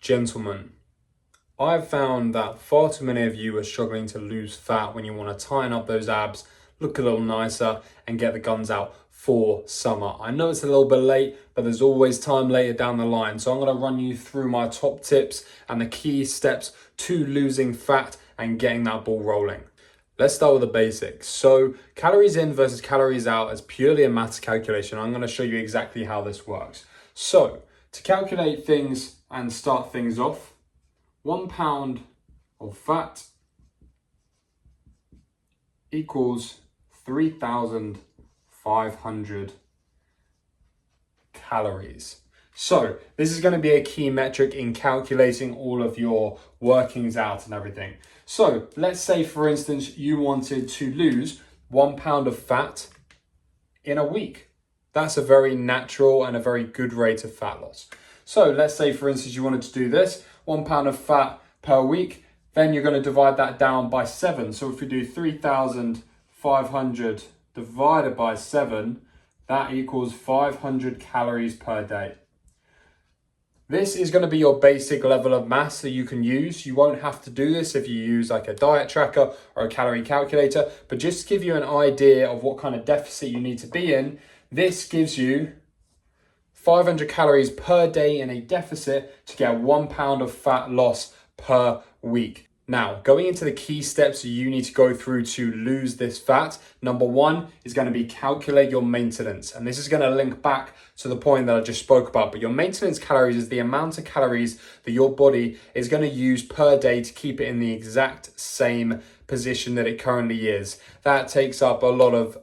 Gentlemen, I've found that far too many of you are struggling to lose fat when you want to tighten up those abs, look a little nicer, and get the guns out for summer. I know it's a little bit late, but there's always time later down the line. So I'm going to run you through my top tips and the key steps to losing fat and getting that ball rolling. Let's start with the basics. So calories in versus calories out is purely a maths calculation. I'm going to show you exactly how this works. So to calculate things and start things off, 1 pound of fat equals 3,500 calories. So this is going to be a key metric in calculating all of your workings out and everything. So let's say, for instance, you wanted to lose 1 pound of fat in a week. That's a very natural and a very good rate of fat loss. So let's say, for instance, you wanted to do this, 1 pound of fat per week, then you're going to divide that down by 7. So if we do 3,500 divided by 7, that equals 500 calories per day. This is going to be your basic level of mass that you can use. You won't have to do this if you use like a diet tracker or a calorie calculator, but just to give you an idea of what kind of deficit you need to be in, this gives you 500 calories per day in a deficit to get 1 pound of fat loss per week. Now, going into the key steps you need to go through to lose this fat, number one is going to be calculate your maintenance. And this is going to link back to the point that I just spoke about. But your maintenance calories is the amount of calories that your body is going to use per day to keep it in the exact same position that it currently is. That takes up a lot of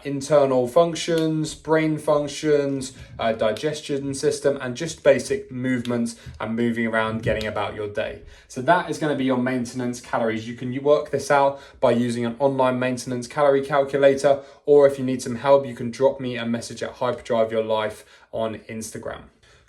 internal functions, brain functions, digestion system, and just basic movements and moving around, getting about your day. So that is going to be your maintenance calories. You can work this out by using an online maintenance calorie calculator, or if you need some help, you can drop me a message at Hyperdrive Your Life on Instagram.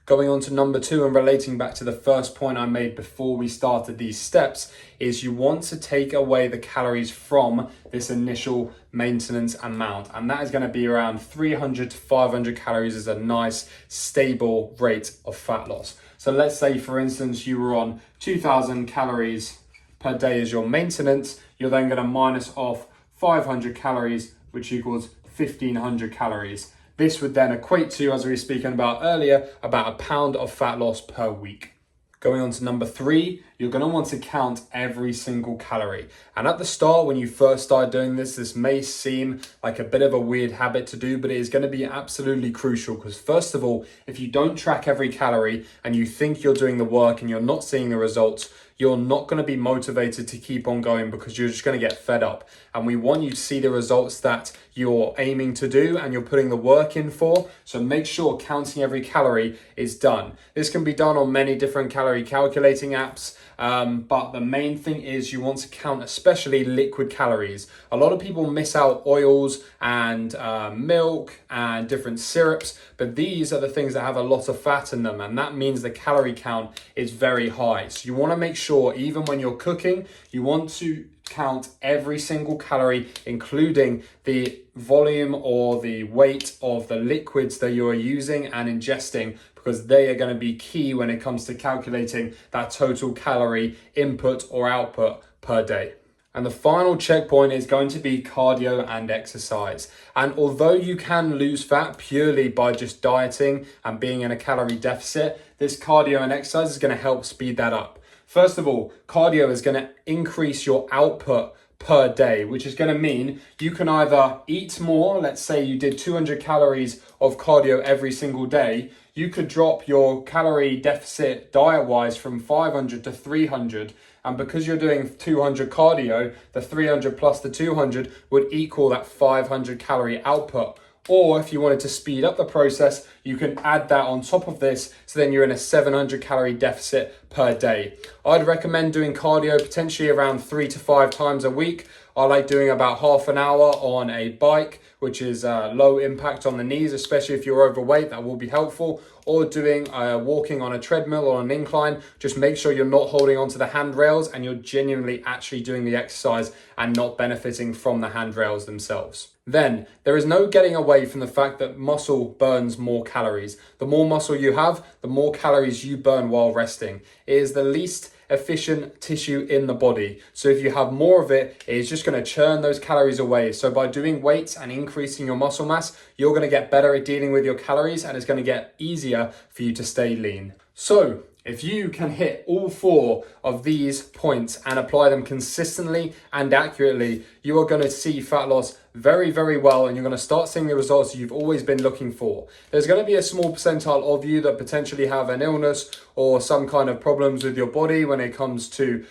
Going on to number two and relating back to the first point I made before we started these steps is you want to take away the calories from this initial maintenance amount. And that is going to be around 300 to 500 calories is a nice stable rate of fat loss. So let's say, for instance, you were on 2,000 calories per day as your maintenance. You're then going to minus off 500 calories, which equals 1,500 calories. This would then equate to, as we were speaking about earlier, about a pound of fat loss per week. Going on to number three, you're going to want to count every single calorie. And at the start, when you first start doing this, this may seem like a bit of a weird habit to do, but it is going to be absolutely crucial because first of all, if you don't track every calorie and you think you're doing the work and you're not seeing the results, you're not going to be motivated to keep on going because you're just going to get fed up. And we want you to see the results that you're aiming to do and you're putting the work in for. So make sure counting every calorie is done. This can be done on many different calorie calculating apps. But the main thing is you want to count especially liquid calories. A lot of people miss out oils and milk and different syrups, but these are the things that have a lot of fat in them, and that means the calorie count is very high. So you want to make sure even when you're cooking, you want to count every single calorie, including the volume or the weight of the liquids that you are using and ingesting, because they are going to be key when it comes to calculating that total calorie input or output per day. And the final checkpoint is going to be cardio and exercise. And although you can lose fat purely by just dieting and being in a calorie deficit, this cardio and exercise is going to help speed that up. First of all, cardio is going to increase your output per day, which is going to mean you can either eat more. Let's say you did 200 calories of cardio every single day. You could drop your calorie deficit diet-wise from 500 to 300. And because you're doing 200 cardio, the 300 plus the 200 would equal that 500 calorie output. Or if you wanted to speed up the process, you can add that on top of this. So then you're in a 700 calorie deficit per day. I'd recommend doing cardio potentially around 3 to 5 times a week. I like doing about half an hour on a bike, which is low impact on the knees, especially if you're overweight, that will be helpful. Or doing walking on a treadmill or an incline. Just make sure you're not holding onto the handrails and you're genuinely actually doing the exercise and not benefiting from the handrails themselves. then there is no getting away from the fact that muscle burns more calories. The more muscle you have, the more calories you burn while resting. It is the least efficient tissue in the body. So if you have more of it, it is just going to churn those calories away. So by doing weights and increasing your muscle mass, you're going to get better at dealing with your calories, and it's going to get easier for you to stay lean. So if you can hit all 4 of these points and apply them consistently and accurately, you are going to see fat loss very, very well, and you're going to start seeing the results you've always been looking for. There's going to be a small percentile of you that potentially have an illness or some kind of problems with your body when it comes to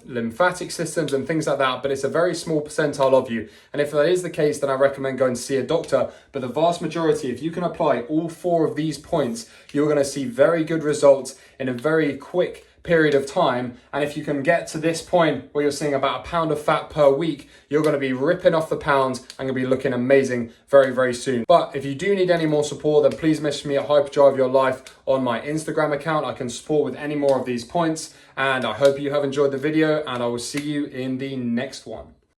lymphatic systems and things like that, but it's a very small percentile of you. And if that is the case, then I recommend going to see a doctor. But the vast majority, if you can apply all 4 of these points, you're going to see very good results in a very quick period of time. And if you can get to this point where you're seeing about a pound of fat per week, you're going to be ripping off the pounds and going to be looking amazing very, very soon. But if you do need any more support, then please message me at Hyperdrive Your Life on my Instagram account. I can support with any more of these points. And I hope you have enjoyed the video, and I will see you in the next one.